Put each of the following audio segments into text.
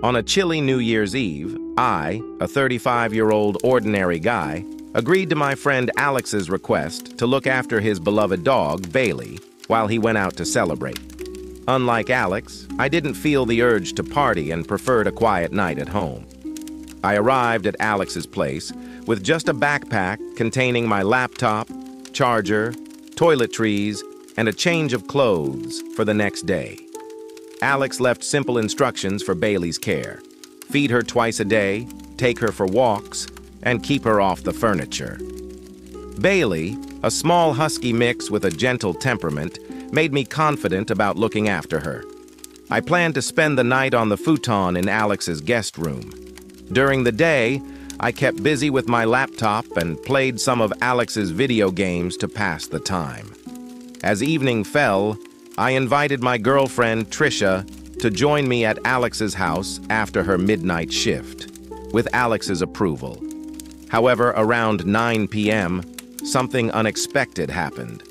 On a chilly New Year's Eve, I, a 35-year-old ordinary guy, agreed to my friend Alex's request to look after his beloved dog, Bailey, while he went out to celebrate. Unlike Alex, I didn't feel the urge to party and preferred a quiet night at home. I arrived at Alex's place with just a backpack containing my laptop, charger, toiletries, and a change of clothes for the next day. Alex left simple instructions for Bailey's care: feed her twice a day, take her for walks, and keep her off the furniture. Bailey, a small husky mix with a gentle temperament, made me confident about looking after her. I planned to spend the night on the futon in Alex's guest room. During the day, I kept busy with my laptop and played some of Alex's video games to pass the time. As evening fell, I invited my girlfriend, Trisha, to join me at Alex's house after her midnight shift, with Alex's approval. However, around 9 p.m., something unexpected happened.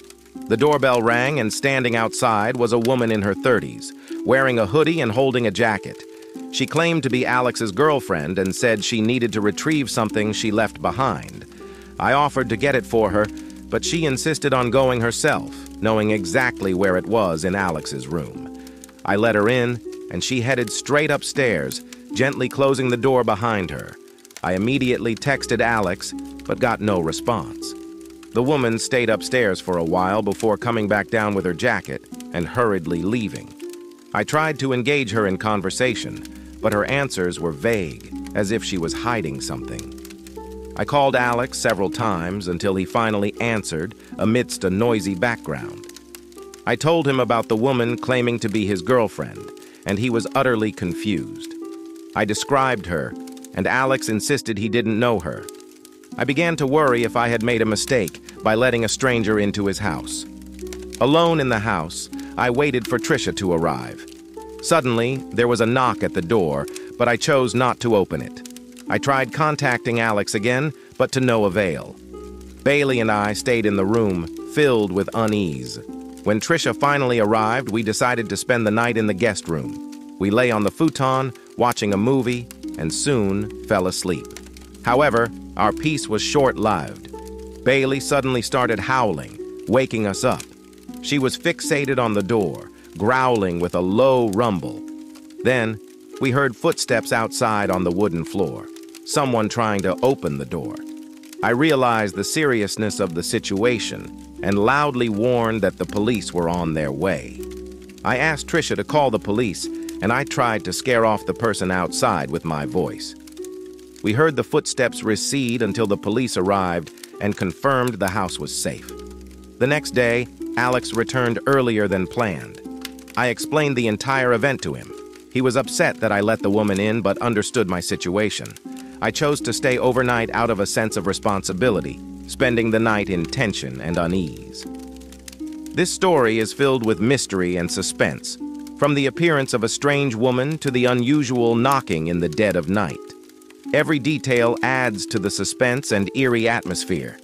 The doorbell rang, and standing outside was a woman in her 30s, wearing a hoodie and holding a jacket. She claimed to be Alex's girlfriend and said she needed to retrieve something she left behind. I offered to get it for her, but she insisted on going herself, knowing exactly where it was in Alex's room. I let her in, and she headed straight upstairs, gently closing the door behind her. I immediately texted Alex, but got no response. The woman stayed upstairs for a while before coming back down with her jacket and hurriedly leaving. I tried to engage her in conversation, but her answers were vague, as if she was hiding something. I called Alex several times until he finally answered amidst a noisy background. I told him about the woman claiming to be his girlfriend, and he was utterly confused. I described her, and Alex insisted he didn't know her. I began to worry if I had made a mistake by letting a stranger into his house. Alone in the house, I waited for Trisha to arrive. Suddenly, there was a knock at the door, but I chose not to open it. I tried contacting Alex again, but to no avail. Bailey and I stayed in the room, filled with unease. When Trisha finally arrived, we decided to spend the night in the guest room. We lay on the futon, watching a movie, and soon fell asleep. However, our peace was short-lived. Bailey suddenly started howling, waking us up. She was fixated on the door, growling with a low rumble. Then, we heard footsteps outside on the wooden floor, someone trying to open the door. I realized the seriousness of the situation and loudly warned that the police were on their way. I asked Trisha to call the police, and I tried to scare off the person outside with my voice. We heard the footsteps recede until the police arrived and confirmed the house was safe. The next day, Alex returned earlier than planned. I explained the entire event to him. He was upset that I let the woman in but understood my situation. I chose to stay overnight out of a sense of responsibility, spending the night in tension and unease. This story is filled with mystery and suspense, from the appearance of a strange woman to the unusual knocking in the dead of night. Every detail adds to the suspense and eerie atmosphere.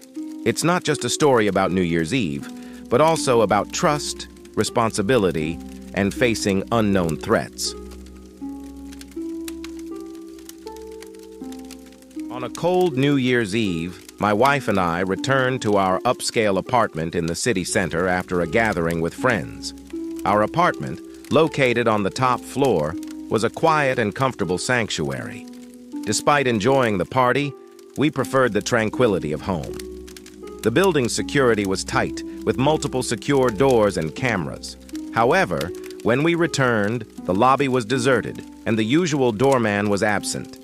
It's not just a story about New Year's Eve, but also about trust, responsibility, and facing unknown threats. On a cold New Year's Eve, my wife and I returned to our upscale apartment in the city center after a gathering with friends. Our apartment, located on the top floor, was a quiet and comfortable sanctuary. Despite enjoying the party, we preferred the tranquility of home. The building's security was tight, with multiple secure doors and cameras. However, when we returned, the lobby was deserted, and the usual doorman was absent.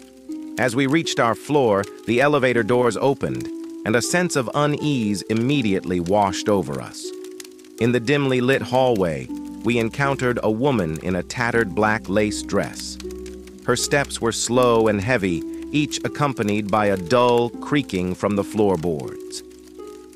As we reached our floor, the elevator doors opened, and a sense of unease immediately washed over us. In the dimly lit hallway, we encountered a woman in a tattered black lace dress. Her steps were slow and heavy, each accompanied by a dull creaking from the floorboards.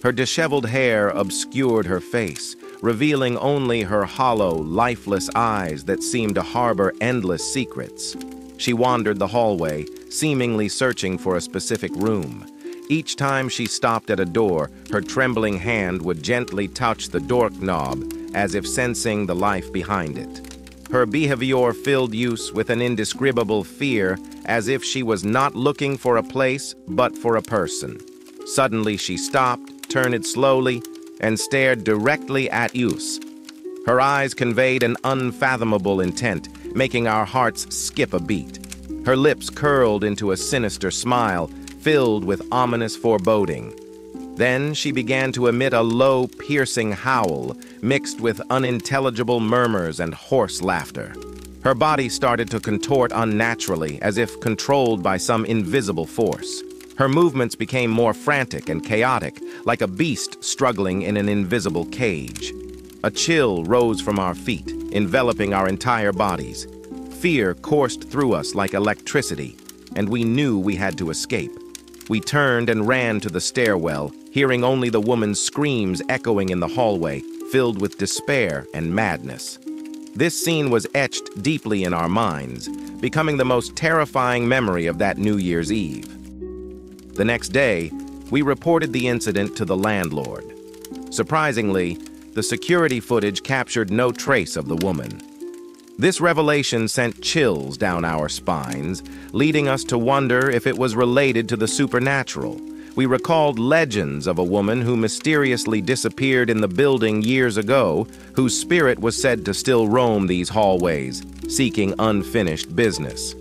Her disheveled hair obscured her face, revealing only her hollow, lifeless eyes that seemed to harbor endless secrets. She wandered the hallway, seemingly searching for a specific room. Each time she stopped at a door, her trembling hand would gently touch the door knob, as if sensing the life behind it. Her behavior filled Use with an indescribable fear, as if she was not looking for a place, but for a person. Suddenly she stopped, turned slowly, and stared directly at Use. Her eyes conveyed an unfathomable intent, making our hearts skip a beat. Her lips curled into a sinister smile, filled with ominous foreboding. Then she began to emit a low, piercing howl, mixed with unintelligible murmurs and hoarse laughter. Her body started to contort unnaturally, as if controlled by some invisible force. Her movements became more frantic and chaotic, like a beast struggling in an invisible cage. A chill rose from our feet, enveloping our entire bodies. Fear coursed through us like electricity, and we knew we had to escape. We turned and ran to the stairwell, hearing only the woman's screams echoing in the hallway, filled with despair and madness. This scene was etched deeply in our minds, becoming the most terrifying memory of that New Year's Eve. The next day, we reported the incident to the landlord. Surprisingly, the security footage captured no trace of the woman. This revelation sent chills down our spines, leading us to wonder if it was related to the supernatural. We recalled legends of a woman who mysteriously disappeared in the building years ago, whose spirit was said to still roam these hallways, seeking unfinished business.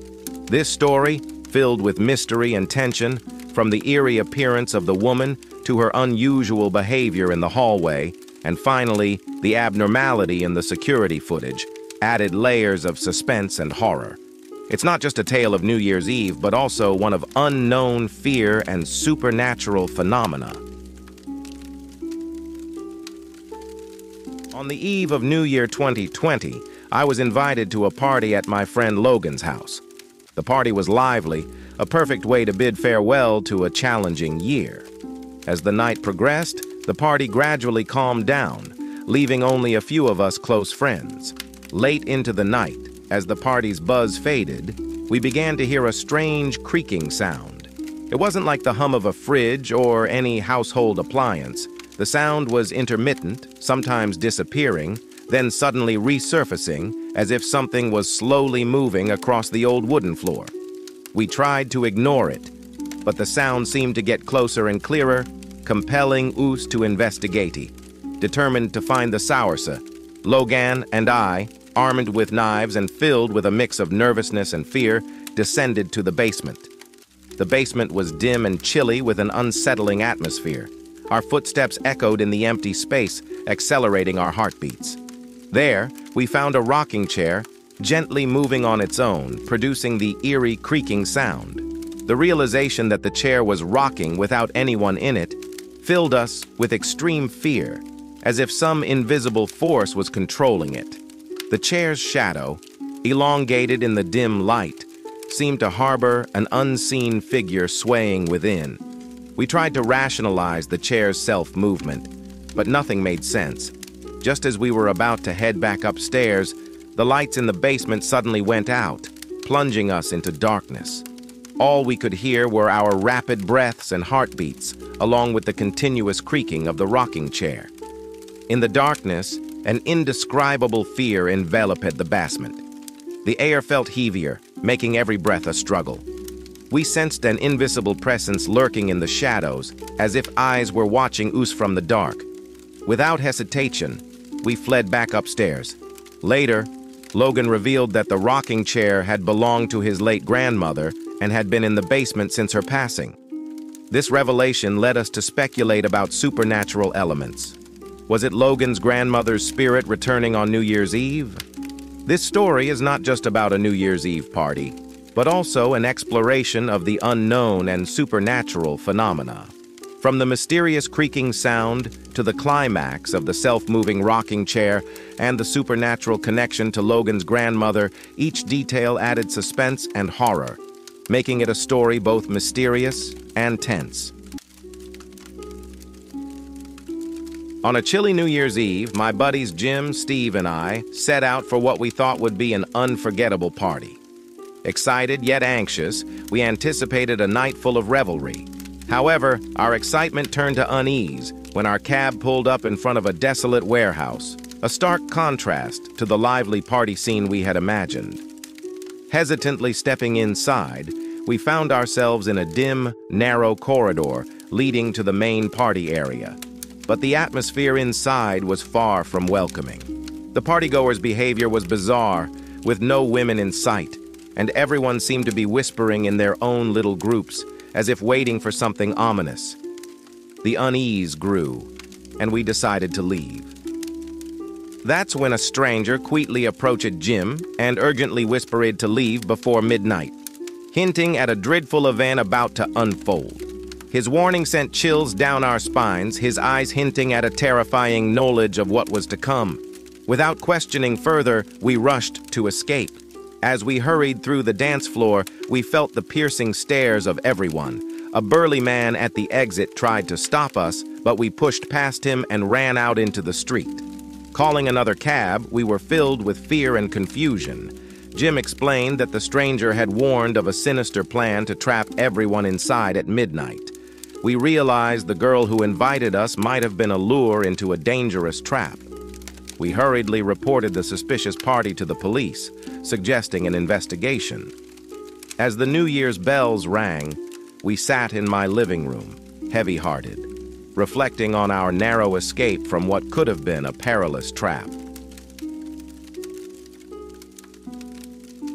This story, filled with mystery and tension, from the eerie appearance of the woman to her unusual behavior in the hallway, and finally, the abnormality in the security footage, added layers of suspense and horror. It's not just a tale of New Year's Eve, but also one of unknown fear and supernatural phenomena. On the eve of New Year 2020, I was invited to a party at my friend Logan's house. The party was lively, a perfect way to bid farewell to a challenging year. As the night progressed, the party gradually calmed down, leaving only a few of us close friends. Late into the night, as the party's buzz faded, we began to hear a strange creaking sound. It wasn't like the hum of a fridge or any household appliance. The sound was intermittent, sometimes disappearing, then suddenly resurfacing, as if something was slowly moving across the old wooden floor. We tried to ignore it, but the sound seemed to get closer and clearer, compelling Us to investigate. Determined to find the source, Logan and I, armed with knives and filled with a mix of nervousness and fear, descended to the basement. The basement was dim and chilly with an unsettling atmosphere. Our footsteps echoed in the empty space, accelerating our heartbeats. There, we found a rocking chair, gently moving on its own, producing the eerie creaking sound. The realization that the chair was rocking without anyone in it filled us with extreme fear, as if some invisible force was controlling it. The chair's shadow, elongated in the dim light, seemed to harbor an unseen figure swaying within. We tried to rationalize the chair's self-movement, but nothing made sense. Just as we were about to head back upstairs, the lights in the basement suddenly went out, plunging us into darkness. All we could hear were our rapid breaths and heartbeats, along with the continuous creaking of the rocking chair. In the darkness, an indescribable fear enveloped the basement. The air felt heavier, making every breath a struggle. We sensed an invisible presence lurking in the shadows, as if eyes were watching Us from the dark. Without hesitation, we fled back upstairs. Later, Logan revealed that the rocking chair had belonged to his late grandmother and had been in the basement since her passing. This revelation led us to speculate about supernatural elements. Was it Logan's grandmother's spirit returning on New Year's Eve? This story is not just about a New Year's Eve party, but also an exploration of the unknown and supernatural phenomena. From the mysterious creaking sound to the climax of the self-moving rocking chair and the supernatural connection to Logan's grandmother, each detail added suspense and horror, making it a story both mysterious and tense. On a chilly New Year's Eve, my buddies Jim, Steve, and I set out for what we thought would be an unforgettable party. Excited yet anxious, we anticipated a night full of revelry. However, our excitement turned to unease when our cab pulled up in front of a desolate warehouse. a stark contrast to the lively party scene we had imagined. Hesitantly stepping inside, we found ourselves in a dim, narrow corridor leading to the main party area. But the atmosphere inside was far from welcoming. The partygoers' behavior was bizarre, with no women in sight, and everyone seemed to be whispering in their own little groups, as if waiting for something ominous. The unease grew, and we decided to leave. That's when a stranger quietly approached Jim and urgently whispered to leave before midnight, hinting at a dreadful event about to unfold. His warning sent chills down our spines, his eyes hinting at a terrifying knowledge of what was to come. Without questioning further, we rushed to escape. As we hurried through the dance floor, we felt the piercing stares of everyone. A burly man at the exit tried to stop us, but we pushed past him and ran out into the street. Calling another cab, we were filled with fear and confusion. Jim explained that the stranger had warned of a sinister plan to trap everyone inside at midnight. We realized the girl who invited us might have been a lure into a dangerous trap. We hurriedly reported the suspicious party to the police, suggesting an investigation. As the New Year's bells rang, we sat in my living room, heavy-hearted, reflecting on our narrow escape from what could have been a perilous trap.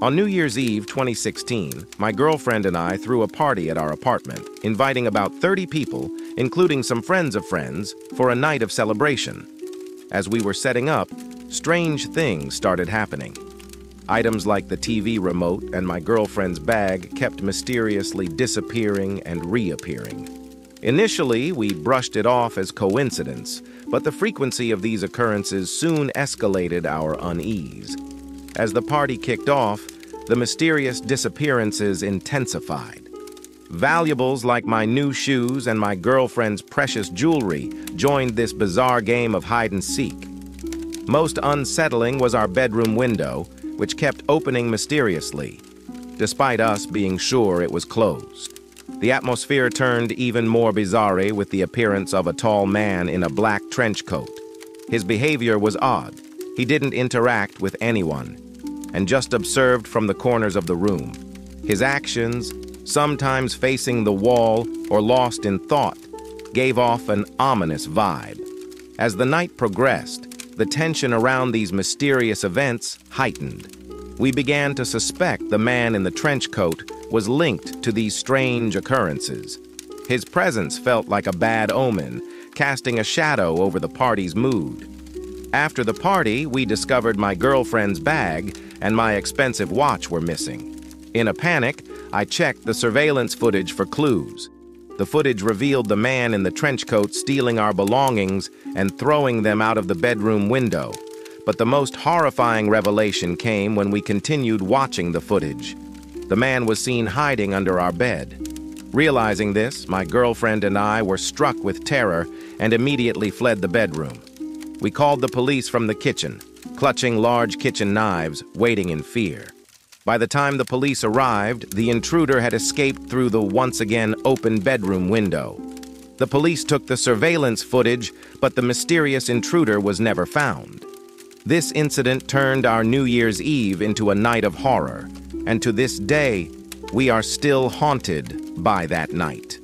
On New Year's Eve 2016, my girlfriend and I threw a party at our apartment, inviting about 30 people, including some friends of friends, for a night of celebration. As we were setting up, strange things started happening. Items like the TV remote and my girlfriend's bag kept mysteriously disappearing and reappearing. Initially, we brushed it off as coincidence, but the frequency of these occurrences soon escalated our unease. As the party kicked off, the mysterious disappearances intensified. Valuables like my new shoes and my girlfriend's precious jewelry joined this bizarre game of hide-and-seek. Most unsettling was our bedroom window, which kept opening mysteriously, despite us being sure it was closed. The atmosphere turned even more bizarre with the appearance of a tall man in a black trench coat. His behavior was odd. He didn't interact with anyone, and just observed from the corners of the room. His actions, sometimes facing the wall or lost in thought, gave off an ominous vibe. As the night progressed, the tension around these mysterious events heightened. We began to suspect the man in the trench coat was linked to these strange occurrences. His presence felt like a bad omen, casting a shadow over the party's mood. After the party, we discovered my girlfriend's bag and my expensive watch were missing. In a panic, I checked the surveillance footage for clues. The footage revealed the man in the trench coat stealing our belongings and throwing them out of the bedroom window. But the most horrifying revelation came when we continued watching the footage. The man was seen hiding under our bed. Realizing this, my girlfriend and I were struck with terror and immediately fled the bedroom. We called the police from the kitchen, clutching large kitchen knives, waiting in fear. By the time the police arrived, the intruder had escaped through the once again open bedroom window. The police took the surveillance footage, but the mysterious intruder was never found. This incident turned our New Year's Eve into a night of horror, and to this day, we are still haunted by that night.